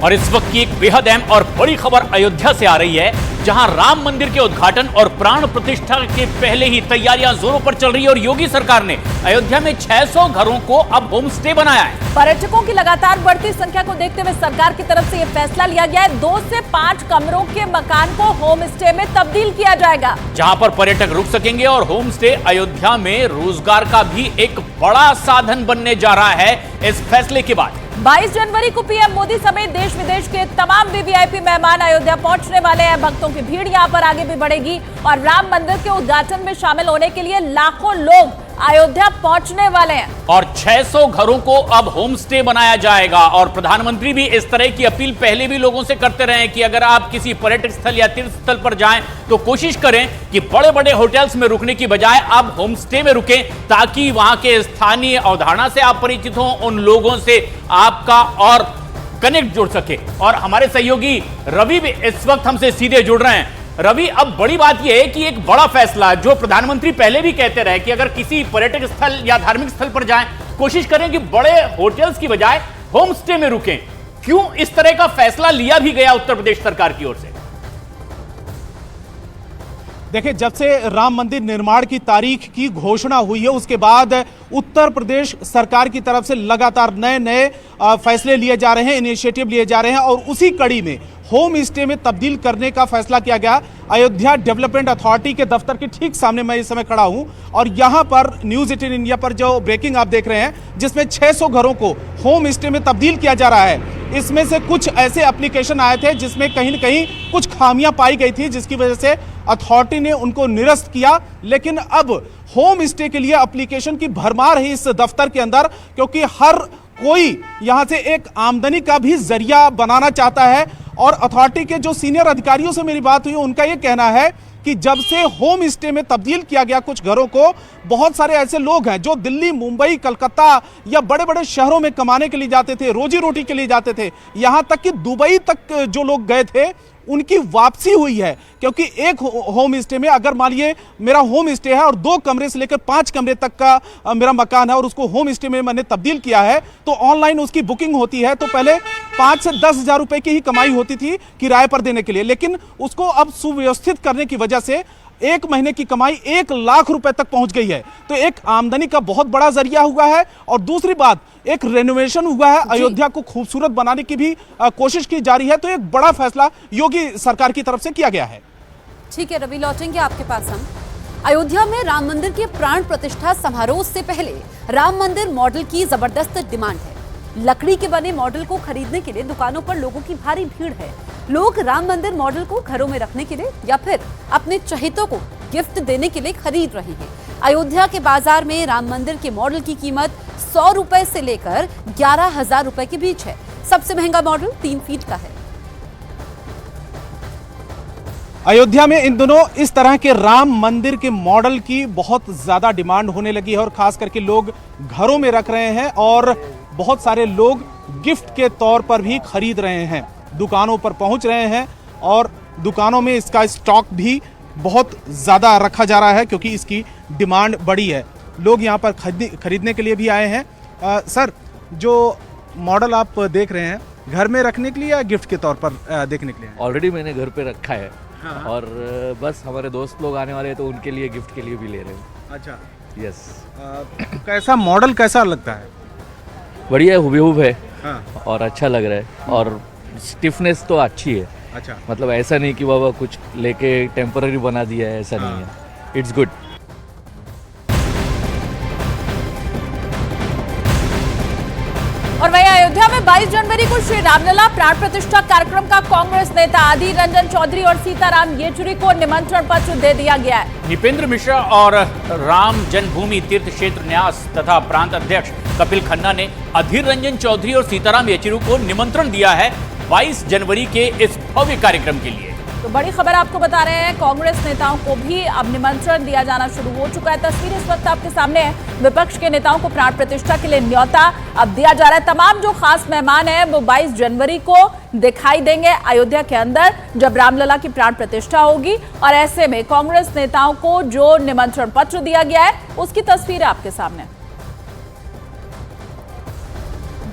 और इस वक्त की एक बेहद अहम और बड़ी खबर अयोध्या से आ रही है, जहां राम मंदिर के उद्घाटन और प्राण प्रतिष्ठा के पहले ही तैयारियां जोरों पर चल रही है और योगी सरकार ने अयोध्या में 600 घरों को अब होम स्टे बनाया है। पर्यटकों की लगातार बढ़ती संख्या को देखते हुए सरकार की तरफ से यह फैसला लिया गया है, 2 से 5 कमरों के मकान को होम स्टे में तब्दील किया जाएगा, जहां पर पर्यटक रुक सकेंगे और होम स्टे अयोध्या में रोजगार का भी एक बड़ा साधन बनने जा रहा है। इस फैसले के बाद 22 जनवरी को पीएम मोदी समेत देश विदेश के तमाम वीवीआईपी मेहमान अयोध्या पहुंचने वाले हैं। भक्तों की भीड़ यहां पर आगे भी बढ़ेगी और राम मंदिर के उद्घाटन में शामिल होने के लिए लाखों लोग अयोध्या पहुंचने वाले हैं। और 600 घरों को अब होम स्टे बनाया जाएगा। और प्रधानमंत्री भी इस तरह की अपील पहले भी लोगों से करते रहे हैं कि अगर आप किसी पर्यटक स्थल या तीर्थ स्थल पर जाएं तो कोशिश करें कि बड़े बड़े होटल्स में रुकने की बजाय आप होम स्टे में रुकें, ताकि वहां के स्थानीय अवधारणा से आप परिचित हों, उन लोगों से आपका और कनेक्ट जुड़ सके। और हमारे सहयोगी रवि भी इस वक्त हमसे सीधे जुड़ रहे हैं। रवि, अब बड़ी बात यह है कि एक बड़ा फैसला जो प्रधानमंत्री पहले भी कहते रहे कि अगर किसी पर्यटक स्थल या धार्मिक स्थल पर जाएं, कोशिश करें कि बड़े होटल्स की बजाय होम स्टे में रुकें। क्यों इस तरह का फैसला लिया भी गया उत्तर प्रदेश सरकार की ओर से? देखिए, जब से राम मंदिर निर्माण की तारीख की घोषणा हुई है उसके बाद उत्तर प्रदेश सरकार की तरफ से लगातार नए नए फैसले लिए जा रहे हैं, इनिशिएटिव लिए जा रहे हैं और उसी कड़ी में होम स्टे में तब्दील करने का फैसला किया गया। अयोध्या डेवलपमेंट अथॉरिटी के दफ्तर के ठीक सामने मैं इस समय खड़ा हूं और यहां पर न्यूज़ 18 इंडिया पर जो ब्रेकिंग आप देख रहे हैं, जिसमें 600 घरों को होम स्टे में तब्दील किया जा रहा है। इसमें से कुछ ऐसे एप्लीकेशन आए थे जिसमें कहीं न कहीं कुछ खामियां पाई गई थी, जिसकी वजह से अथॉरिटी ने उनको निरस्त किया। लेकिन अब होम स्टे के लिए एप्लीकेशन की भरमार है इस दफ्तर के अंदर, क्योंकि हर कोई यहां से एक आमदनी का भी जरिया बनाना चाहता है। और अथॉरिटी के जो सीनियर अधिकारियों से मेरी बात हुई, उनका यह कहना है कि जब से होम स्टे में तब्दील किया गया कुछ घरों को, बहुत सारे ऐसे लोग हैं जो दिल्ली, मुंबई, कलकत्ता या बड़े बड़े शहरों में कमाने के लिए जाते थे, रोजी रोटी के लिए जाते थे, यहां तक कि दुबई तक जो लोग गए थे उनकी वापसी हुई है। क्योंकि एक होम स्टे में अगर मान लीजिए मेरा होम स्टे है और 2 कमरे से लेकर 5 कमरे तक का मेरा मकान है और उसको होम स्टे में मैंने तब्दील किया है, तो ऑनलाइन उसकी बुकिंग होती है। तो पहले 5 से 10 हज़ार रुपए की ही कमाई होती थी किराए पर देने के लिए, लेकिन उसको अब सुव्यवस्थित करने की वजह से 1 महीने की कमाई 1 लाख रुपए तक पहुंच गई है। तो एक आमदनी का बहुत बड़ा जरिया हुआ है। और दूसरी बात, एक रेनोवेशन हुआ है, अयोध्या को खूबसूरत बनाने की भी कोशिश की जा रही है। तो एक बड़ा फैसला योगी सरकार की तरफ से किया गया है। ठीक है रवि, लौटेंगे आपके पास हम। अयोध्या में राम मंदिर के प्राण प्रतिष्ठा समारोह से पहले राम मंदिर मॉडल की जबरदस्त डिमांड है। लकड़ी के बने मॉडल को खरीदने के लिए दुकानों पर लोगों की भारी भीड़ है। लोग राम मंदिर मॉडल को घरों में रखने के लिए या फिर अपने चहेतों को गिफ्ट देने के लिए खरीद रहे हैं। अयोध्या के बाजार में राम मंदिर के मॉडल की कीमत 100 रुपए से लेकर 11,000 रुपए के बीच है। सबसे महंगा मॉडल 3 फीट का है। अयोध्या में इन दिनों इस तरह के राम मंदिर के मॉडल की बहुत ज्यादा डिमांड होने लगी है और खास करके लोग घरों में रख रहे हैं और बहुत सारे लोग गिफ्ट के तौर पर भी खरीद रहे हैं, दुकानों पर पहुंच रहे हैं और दुकानों में इसका स्टॉक भी बहुत ज़्यादा रखा जा रहा है क्योंकि इसकी डिमांड बड़ी है। लोग यहां पर खरीदने के लिए भी आए हैं। सर, जो मॉडल आप देख रहे हैं, घर में रखने के लिए या गिफ्ट के तौर पर देखने के लिए? ऑलरेडी मैंने घर पे रखा है। हाँ। और बस हमारे दोस्त लोग आने वाले हैं तो उनके लिए गिफ्ट के लिए भी ले रहे हैं। अच्छा, यस। कैसा मॉडल कैसा लगता है? बढ़िया, हुबहूब है। हाँ। और अच्छा लग रहा है और स्टिफनेस तो अच्छी है। अच्छा, मतलब ऐसा नहीं कि बाबा कुछ लेके टेम्पररी बना दिया है, ऐसा नहीं है। It's good. और वहीं अयोध्या में 22 जनवरी को श्री रामलला प्राण प्रतिष्ठा कार्यक्रम का कांग्रेस नेता अधीर रंजन चौधरी और सीताराम येचुरी को निमंत्रण पत्र दे दिया गया है। निपेंद्र मिश्रा और राम जन्मभूमि तीर्थ क्षेत्र न्यास तथा प्रांत अध्यक्ष कपिल खन्ना ने अधीर रंजन चौधरी और सीताराम येचुरी को निमंत्रण दिया है 22 जनवरी के इस भव्य कार्यक्रम के लिए। तो बड़ी खबर आपको बता रहे हैं, कांग्रेस नेताओं को भी अब निमंत्रण दिया जाना शुरू हो चुका है। तस्वीर इस वक्त आपके सामने है। विपक्ष के नेताओं को प्राण प्रतिष्ठा के लिए न्योता अब दिया जा रहा है। तमाम जो खास मेहमान हैं वो 22 जनवरी को दिखाई देंगे अयोध्या के अंदर, जब रामलला की प्राण प्रतिष्ठा होगी। और ऐसे में कांग्रेस नेताओं को जो निमंत्रण पत्र दिया गया है उसकी तस्वीर आपके सामने।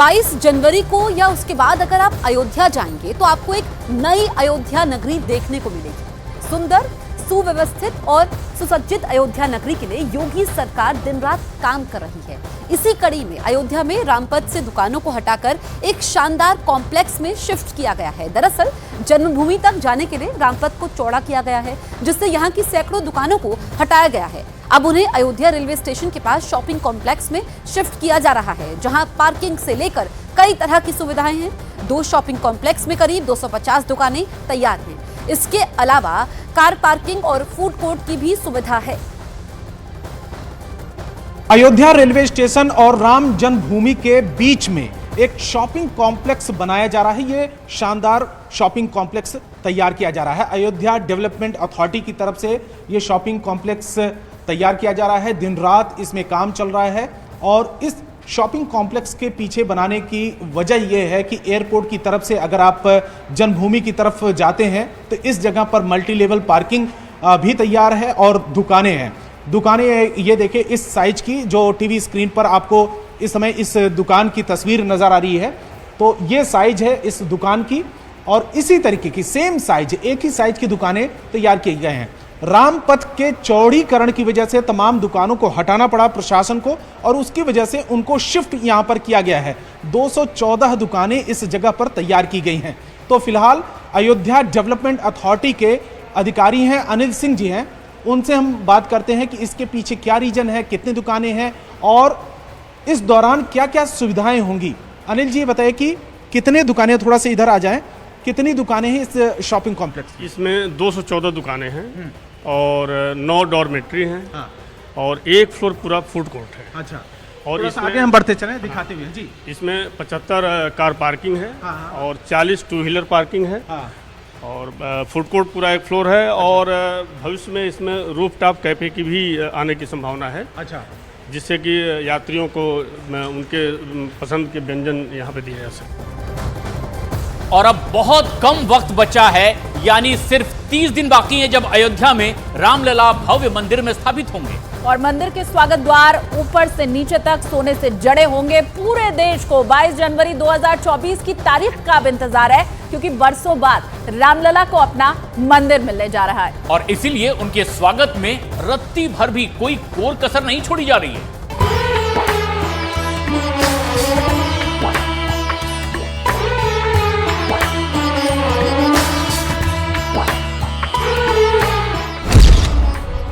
22 जनवरी को या उसके बाद अगर आप अयोध्या जाएंगे तो आपको एक नई अयोध्या नगरी देखने को मिलेगी। सुंदर, सुव्यवस्थित और सुसज्जित अयोध्या नगरी के लिए योगी सरकार दिन रात काम कर रही है। इसी कड़ी में अयोध्या में रामपथ से दुकानों को हटाकर एक शानदार कॉम्प्लेक्स में शिफ्ट किया गया है। दरअसल जन्मभूमि तक जाने के लिए रामपथ को चौड़ा किया गया है, जिससे यहाँ की सैकड़ों दुकानों को हटाया गया है। अब उन्हें अयोध्या रेलवे स्टेशन के पास शॉपिंग कॉम्प्लेक्स में शिफ्ट किया जा रहा है, जहां पार्किंग से लेकर कई तरह की सुविधाएं हैं। 2 शॉपिंग कॉम्प्लेक्स में करीब 250 दुकानें तैयार हैं। इसके अलावा कार पार्किंग और फूड कोर्ट की भी सुविधा है। अयोध्या रेलवे स्टेशन और राम जन्मभूमि के बीच में एक शॉपिंग कॉम्प्लेक्स बनाया जा रहा है। ये शानदार शॉपिंग कॉम्प्लेक्स तैयार किया जा रहा है। अयोध्या डेवलपमेंट अथॉरिटी की तरफ से ये शॉपिंग कॉम्प्लेक्स तैयार किया जा रहा है। दिन रात इसमें काम चल रहा है और इस शॉपिंग कॉम्प्लेक्स के पीछे बनाने की वजह यह है कि एयरपोर्ट की तरफ से अगर आप जन्मभूमि की तरफ जाते हैं तो इस जगह पर मल्टी लेवल पार्किंग भी तैयार है और दुकानें हैं। दुकानें ये देखिए इस साइज की, जो टीवी स्क्रीन पर आपको इस समय इस दुकान की तस्वीर नज़र आ रही है, तो ये साइज है इस दुकान की और इसी तरीके की सेम साइज, एक ही साइज की दुकानें तैयार किए गए हैं। रामपथ के चौड़ीकरण की वजह से तमाम दुकानों को हटाना पड़ा प्रशासन को और उसकी वजह से उनको शिफ्ट यहां पर किया गया है। 214 दुकानें इस जगह पर तैयार की गई हैं। तो फिलहाल अयोध्या डेवलपमेंट अथॉरिटी के अधिकारी हैं, अनिल सिंह जी हैं, उनसे हम बात करते हैं कि इसके पीछे क्या रीजन है, कितनी दुकानें हैं और इस दौरान क्या क्या सुविधाएं होंगी। अनिल जी बताइए कि कितने दुकानें, थोड़ा सा इधर आ जाएं, कितनी दुकानें हैं इस शॉपिंग कॉम्प्लेक्स? इसमें 214 दुकानें हैं और 9 डॉर्मेट्री हैं। हाँ। और 1 फ्लोर पूरा फूड कोर्ट है। अच्छा। और इसमें आगे हम बढ़ते चलें दिखाते हुए जी। इसमें 75 कार पार्किंग है। हाँ। और 40 टू व्हीलर पार्किंग है। हाँ। और फूड कोर्ट पूरा 1 फ्लोर है। अच्छा। और भविष्य में इसमें रूफटॉप कैफे की भी आने की संभावना है। अच्छा। जिससे कि यात्रियों को उनके पसंद के व्यंजन यहाँ पे दिए जा सकें। और अब बहुत कम वक्त बचा है, यानी सिर्फ 30 दिन बाकी हैं जब अयोध्या में रामलला भव्य मंदिर में स्थापित होंगे और मंदिर के स्वागत द्वार ऊपर से नीचे तक सोने से जड़े होंगे। पूरे देश को 22 जनवरी 2024 की तारीख का अब इंतजार है, क्योंकि बरसों बाद रामलला को अपना मंदिर मिलने जा रहा है और इसीलिए उनके स्वागत में रत्ती भर भी कोई कोर कसर नहीं छोड़ी जा रही है।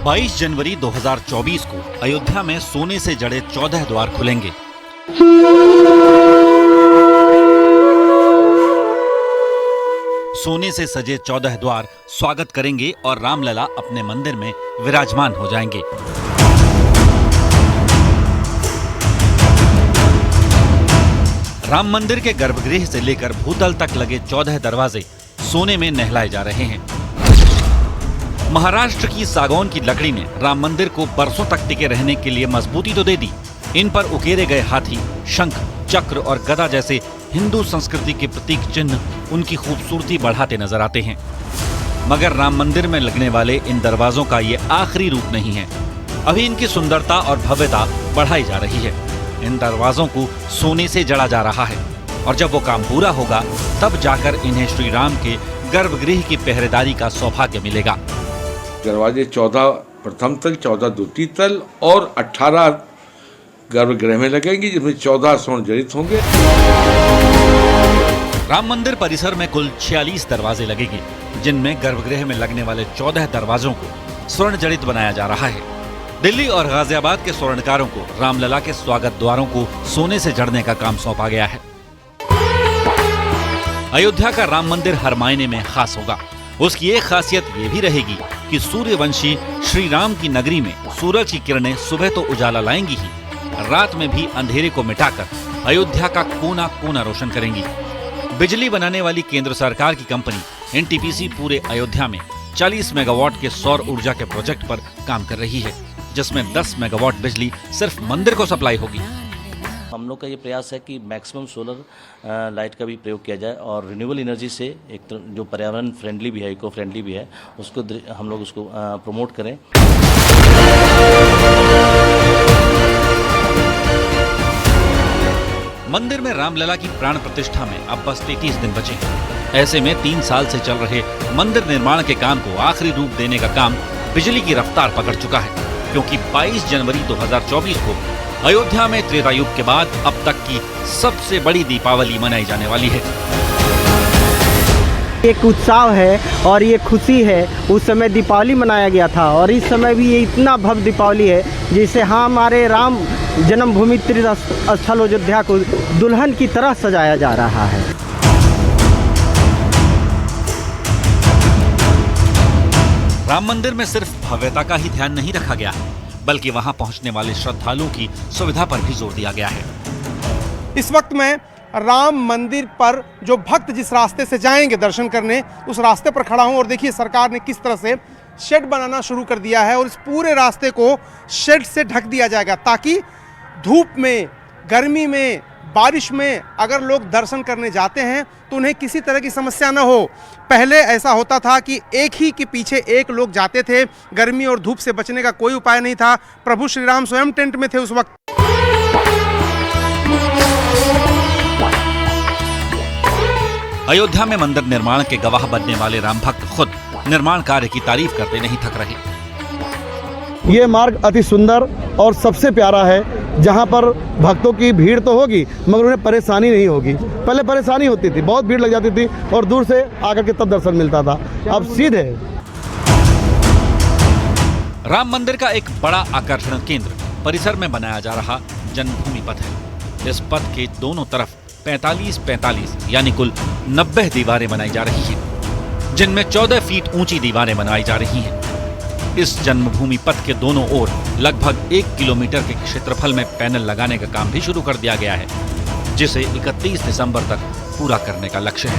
22 जनवरी 2024 को अयोध्या में सोने से जड़े 14 द्वार खुलेंगे। सोने से सजे 14 द्वार स्वागत करेंगे और रामलला अपने मंदिर में विराजमान हो जाएंगे। राम मंदिर के गर्भगृह से लेकर भूतल तक लगे 14 दरवाजे सोने में नहलाए जा रहे हैं। महाराष्ट्र की सागौन की लकड़ी ने राम मंदिर को बरसों तक टिके रहने के लिए मजबूती तो दे दी। इन पर उकेरे गए हाथी, शंख, चक्र और गदा जैसे हिंदू संस्कृति के प्रतीक चिन्ह उनकी खूबसूरती बढ़ाते नजर आते हैं। मगर राम मंदिर में लगने वाले इन दरवाजों का ये आखिरी रूप नहीं है। अभी इनकी सुंदरता और भव्यता बढ़ाई जा रही है। इन दरवाजों को सोने से जड़ा जा रहा है और जब वो काम पूरा होगा तब जाकर इन्हें श्री राम के गर्भगृह की पहरेदारी का सौभाग्य मिलेगा। दरवाजे 14 प्रथम तल, 14 द्वितीय तल और 18 गर्भगृह में लगेंगे, जिसमें 14 स्वर्ण जड़ित होंगे। राम मंदिर परिसर में कुल 46 दरवाजे लगेंगे, जिनमें गर्भगृह में लगने वाले 14 दरवाजों को स्वर्ण जड़ित बनाया जा रहा है। दिल्ली और गाजियाबाद के स्वर्णकारों को रामलला के स्वागत द्वारों को सोने से जड़ने का काम सौंपा गया है। अयोध्या का राम मंदिर हर मायने में खास होगा। उसकी एक खासियत ये भी रहेगी कि सूर्यवंशी श्री राम की नगरी में सूरज की किरणें सुबह तो उजाला लाएंगी ही, रात में भी अंधेरे को मिटाकर अयोध्या का कोना कोना रोशन करेंगी। बिजली बनाने वाली केंद्र सरकार की कंपनी एनटीपीसी पूरे अयोध्या में 40 मेगावाट के सौर ऊर्जा के प्रोजेक्ट पर काम कर रही है, जिसमें 10 मेगावाट बिजली सिर्फ मंदिर को सप्लाई होगी। हम लोग का ये प्रयास है कि मैक्सिमम सोलर लाइट का भी प्रयोग किया जाए और रिन्यूएबल एनर्जी से एक जो पर्यावरण फ्रेंडली भी है, इको फ्रेंडली भी है, उसको हम लोग उसको प्रमोट करें। मंदिर में रामलला की प्राण प्रतिष्ठा में अब बस 33 दिन बचे हैं। ऐसे में 3 साल से चल रहे मंदिर निर्माण के काम को आखिरी रूप देने का काम बिजली की रफ्तार पकड़ चुका है, क्योंकि 22 जनवरी 2024 को अयोध्या में त्रेता युग के बाद अब तक की सबसे बड़ी दीपावली मनाई जाने वाली है। एक उत्साह है और ये खुशी है। उस समय दीपावली मनाया गया था और इस समय भी ये इतना भव्य दीपावली है जिसे हमारे राम जन्मभूमि तीर्थ स्थल अयोध्या को दुल्हन की तरह सजाया जा रहा है। राम मंदिर में सिर्फ भव्यता का ही ध्यान नहीं रखा गया है, बल्कि वहां पहुंचने वाले श्रद्धालुओं की सुविधा पर भी जोर दिया गया है। इस वक्त मैं राम मंदिर पर जो भक्त जिस रास्ते से जाएंगे दर्शन करने, उस रास्ते पर खड़ा हूं और देखिए सरकार ने किस तरह से शेड बनाना शुरू कर दिया है और इस पूरे रास्ते को शेड से ढक दिया जाएगा ताकि धूप में, गर्मी में, बारिश में अगर लोग दर्शन करने जाते हैं तो उन्हें किसी तरह की समस्या न हो। पहले ऐसा होता था कि एक ही के पीछे एक लोग जाते थे, गर्मी और धूप से बचने का कोई उपाय नहीं था। प्रभु श्री राम स्वयं टेंट में थे उस वक्त। अयोध्या में मंदिर निर्माण के गवाह बनने वाले राम भक्त खुद निर्माण कार्य की तारीफ करते नहीं थक रहे। ये मार्ग अति सुंदर और सबसे प्यारा है, जहाँ पर भक्तों की भीड़ तो होगी मगर उन्हें परेशानी नहीं होगी। पहले परेशानी होती थी, बहुत भीड़ लग जाती थी और दूर से आकर के तब दर्शन मिलता था, अब सीधे। राम मंदिर का एक बड़ा आकर्षण केंद्र परिसर में बनाया जा रहा जन्मभूमि पथ है। इस पथ के दोनों तरफ 45-45 यानी कुल 90 दीवारें बनाई जा रही हैं, जिनमें 14 फीट ऊंची दीवारें बनवाई जा रही हैं। इस जन्मभूमि पथ के दोनों ओर लगभग 1 किलोमीटर के क्षेत्रफल में पैनल लगाने का काम भी शुरू कर दिया गया है, जिसे 31 दिसंबर तक पूरा करने का लक्ष्य है।